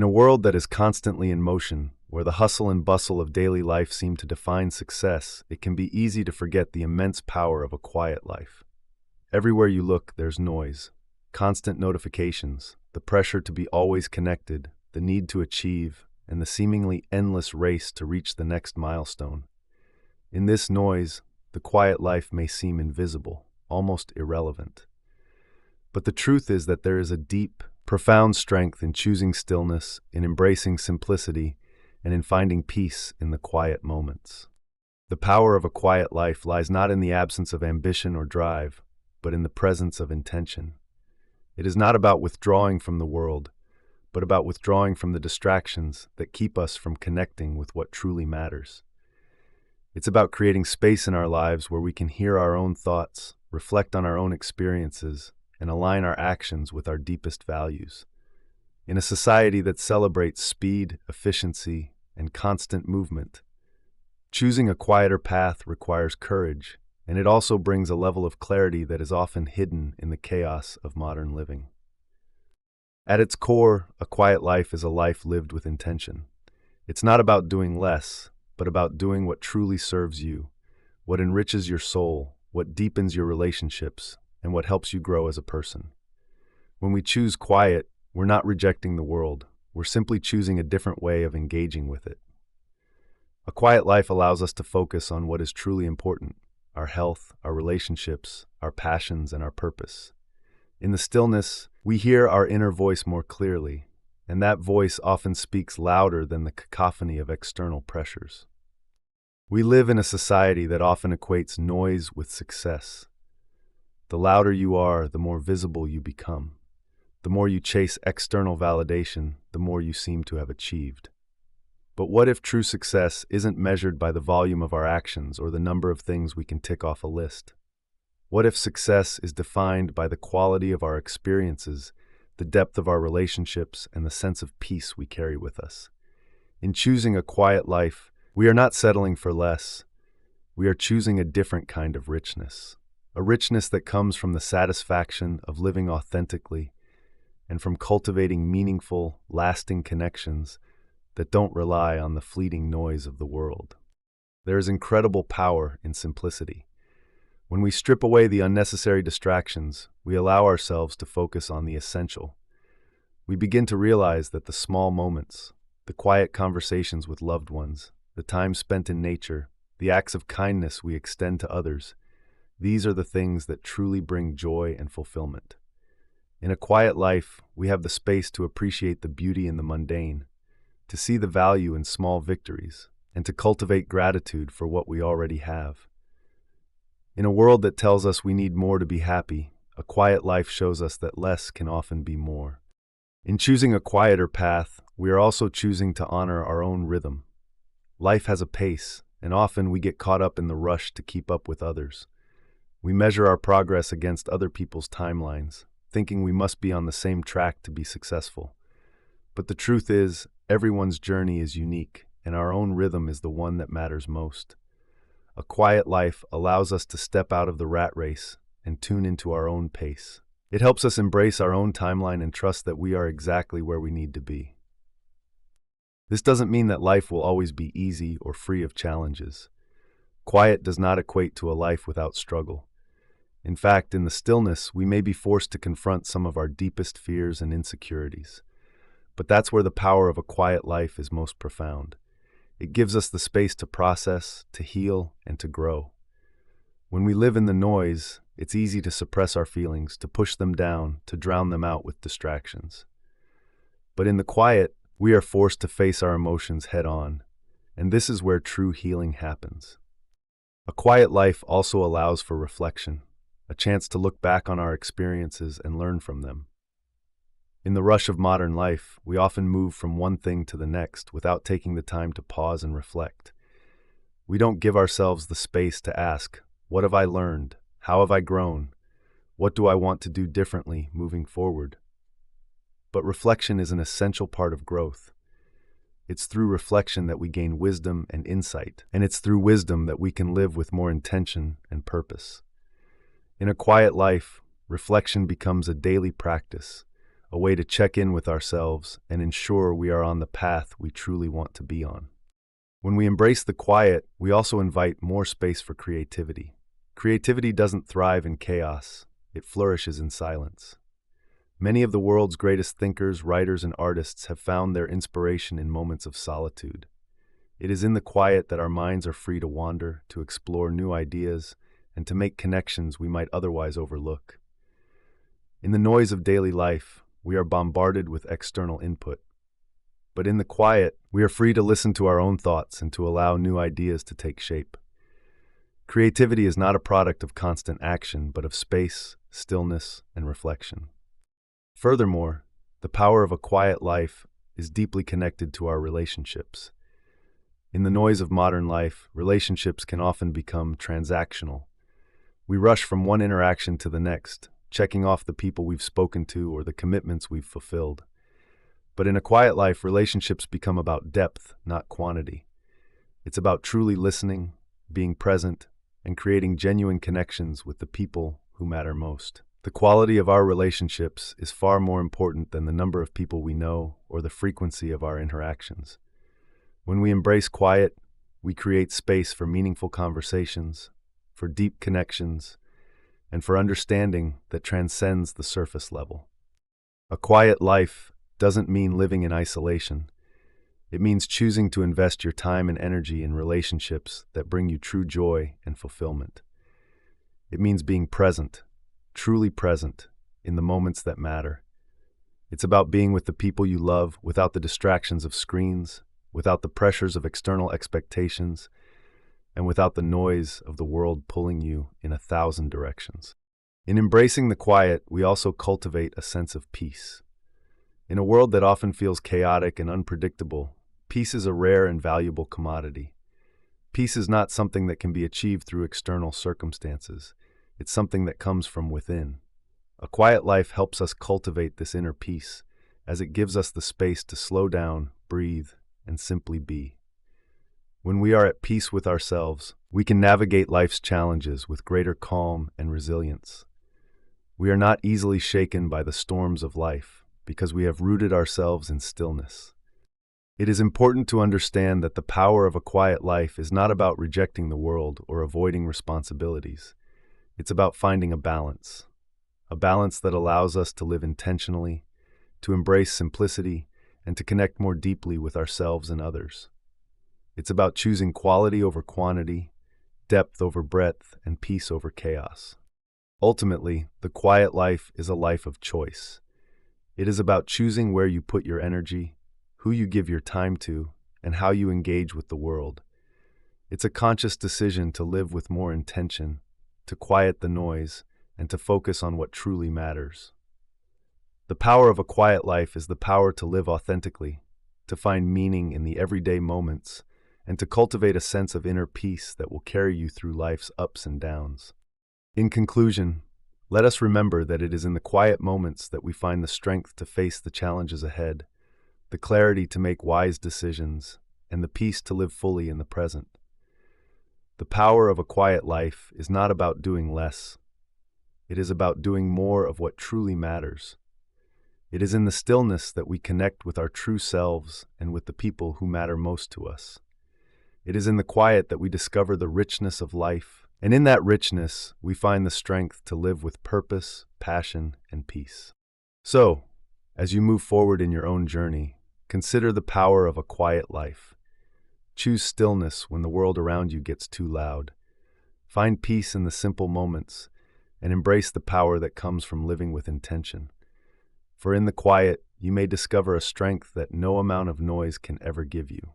In a world that is constantly in motion, where the hustle and bustle of daily life seem to define success, it can be easy to forget the immense power of a quiet life. Everywhere you look, there's noise, constant notifications, the pressure to be always connected, the need to achieve, and the seemingly endless race to reach the next milestone. In this noise, the quiet life may seem invisible, almost irrelevant. But the truth is that there is a deep, profound strength in choosing stillness, in embracing simplicity, and in finding peace in the quiet moments. The power of a quiet life lies not in the absence of ambition or drive, but in the presence of intention. It is not about withdrawing from the world, but about withdrawing from the distractions that keep us from connecting with what truly matters. It's about creating space in our lives where we can hear our own thoughts, reflect on our own experiences, and align our actions with our deepest values. In a society that celebrates speed, efficiency, and constant movement, choosing a quieter path requires courage, and it also brings a level of clarity that is often hidden in the chaos of modern living. At its core, a quiet life is a life lived with intention. It's not about doing less, but about doing what truly serves you, what enriches your soul, what deepens your relationships, and what helps you grow as a person. When we choose quiet, we're not rejecting the world, we're simply choosing a different way of engaging with it. A quiet life allows us to focus on what is truly important: our health, our relationships, our passions, and our purpose. In the stillness, we hear our inner voice more clearly, and that voice often speaks louder than the cacophony of external pressures. We live in a society that often equates noise with success. The louder you are, the more visible you become. The more you chase external validation, the more you seem to have achieved. But what if true success isn't measured by the volume of our actions or the number of things we can tick off a list? What if success is defined by the quality of our experiences, the depth of our relationships, and the sense of peace we carry with us? In choosing a quiet life, we are not settling for less. We are choosing a different kind of richness, a richness that comes from the satisfaction of living authentically and from cultivating meaningful, lasting connections that don't rely on the fleeting noise of the world. There is incredible power in simplicity. When we strip away the unnecessary distractions, we allow ourselves to focus on the essential. We begin to realize that the small moments, the quiet conversations with loved ones, the time spent in nature, the acts of kindness we extend to others, these are the things that truly bring joy and fulfillment. In a quiet life, we have the space to appreciate the beauty in the mundane, to see the value in small victories, and to cultivate gratitude for what we already have. In a world that tells us we need more to be happy, a quiet life shows us that less can often be more. In choosing a quieter path, we are also choosing to honor our own rhythm. Life has a pace, and often we get caught up in the rush to keep up with others. We measure our progress against other people's timelines, thinking we must be on the same track to be successful. But the truth is, everyone's journey is unique, and our own rhythm is the one that matters most. A quiet life allows us to step out of the rat race and tune into our own pace. It helps us embrace our own timeline and trust that we are exactly where we need to be. This doesn't mean that life will always be easy or free of challenges. Quiet does not equate to a life without struggle. In fact, in the stillness, we may be forced to confront some of our deepest fears and insecurities. But that's where the power of a quiet life is most profound. It gives us the space to process, to heal, and to grow. When we live in the noise, it's easy to suppress our feelings, to push them down, to drown them out with distractions. But in the quiet, we are forced to face our emotions head on, and this is where true healing happens. A quiet life also allows for reflection, a chance to look back on our experiences and learn from them. In the rush of modern life, we often move from one thing to the next without taking the time to pause and reflect. We don't give ourselves the space to ask, what have I learned? How have I grown? What do I want to do differently moving forward? But reflection is an essential part of growth. It's through reflection that we gain wisdom and insight, and it's through wisdom that we can live with more intention and purpose. In a quiet life, reflection becomes a daily practice, a way to check in with ourselves and ensure we are on the path we truly want to be on. When we embrace the quiet, we also invite more space for creativity. Creativity doesn't thrive in chaos, it flourishes in silence. Many of the world's greatest thinkers, writers, and artists have found their inspiration in moments of solitude. It is in the quiet that our minds are free to wander, to explore new ideas, and to make connections we might otherwise overlook. In the noise of daily life, we are bombarded with external input. But in the quiet, we are free to listen to our own thoughts and to allow new ideas to take shape. Creativity is not a product of constant action, but of space, stillness, and reflection. Furthermore, the power of a quiet life is deeply connected to our relationships. In the noise of modern life, relationships can often become transactional. We rush from one interaction to the next, checking off the people we've spoken to or the commitments we've fulfilled. But in a quiet life, relationships become about depth, not quantity. It's about truly listening, being present, and creating genuine connections with the people who matter most. The quality of our relationships is far more important than the number of people we know or the frequency of our interactions. When we embrace quiet, we create space for meaningful conversations, for deep connections, and for understanding that transcends the surface level. A quiet life doesn't mean living in isolation. It means choosing to invest your time and energy in relationships that bring you true joy and fulfillment. It means being present, truly present, in the moments that matter. It's about being with the people you love without the distractions of screens, without the pressures of external expectations, and without the noise of the world pulling you in 1,000 directions. In embracing the quiet, we also cultivate a sense of peace. In a world that often feels chaotic and unpredictable, peace is a rare and valuable commodity. Peace is not something that can be achieved through external circumstances. It's something that comes from within. A quiet life helps us cultivate this inner peace, as it gives us the space to slow down, breathe, and simply be. When we are at peace with ourselves, we can navigate life's challenges with greater calm and resilience. We are not easily shaken by the storms of life because we have rooted ourselves in stillness. It is important to understand that the power of a quiet life is not about rejecting the world or avoiding responsibilities. It's about finding a balance that allows us to live intentionally, to embrace simplicity, and to connect more deeply with ourselves and others. It's about choosing quality over quantity, depth over breadth, and peace over chaos. Ultimately, the quiet life is a life of choice. It is about choosing where you put your energy, who you give your time to, and how you engage with the world. It's a conscious decision to live with more intention, to quiet the noise, and to focus on what truly matters. The power of a quiet life is the power to live authentically, to find meaning in the everyday moments, and to cultivate a sense of inner peace that will carry you through life's ups and downs. In conclusion, let us remember that it is in the quiet moments that we find the strength to face the challenges ahead, the clarity to make wise decisions, and the peace to live fully in the present. The power of a quiet life is not about doing less. It is about doing more of what truly matters. It is in the stillness that we connect with our true selves and with the people who matter most to us. It is in the quiet that we discover the richness of life, and in that richness, we find the strength to live with purpose, passion, and peace. So, as you move forward in your own journey, consider the power of a quiet life. Choose stillness when the world around you gets too loud. Find peace in the simple moments, and embrace the power that comes from living with intention. For in the quiet, you may discover a strength that no amount of noise can ever give you.